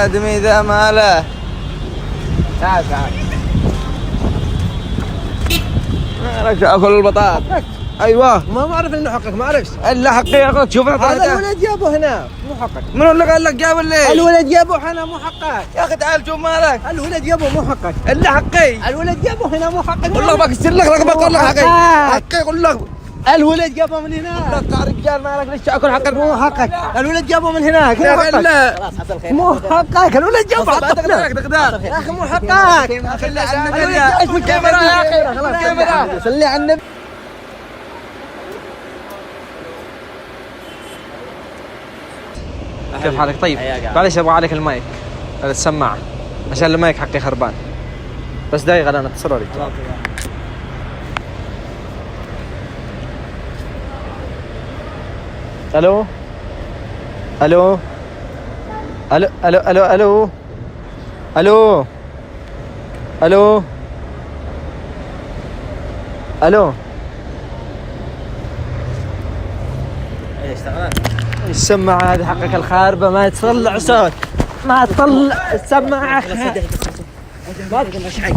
الآدمي ذا ماله. تعال تعال. مالك اكل البطاط. ايوه ما اعرف انه حقك، ما عرفت. الا حقي يا اخوك. شوف هذا الولد جابه هنا مو حقك. من اللي قال لك جاب الليل؟ الولد جابه هنا مو حقك يا اخي تعال شوف مالك. الولد جابه مو حقك. الا حقي. الولد جابه هنا مو حقك. والله بكسر لك رقبتك. والله حقي قول لك. الولد جابه من هنا. يا رجال مالك ليش تاكل حقك؟ مو حقك. الولد جابه من هناك مو حقك. لا مو حقك. الولد جابه يا اخي مو حقك. صلي على النبي. ايش بالكاميرا يا اخي؟ الكاميرا صلي على النبي. كيف حالك؟ طيب معليش ابغى عليك المايك على السماعه عشان المايك حقي خربان. بس دقيقه انا اتصل عليك. الو الو الو الو الو الو الو الو الو. السماعة هذه حقك الخاربة ما تطلع صوت، ما تطلع السماعة. مش حاجه.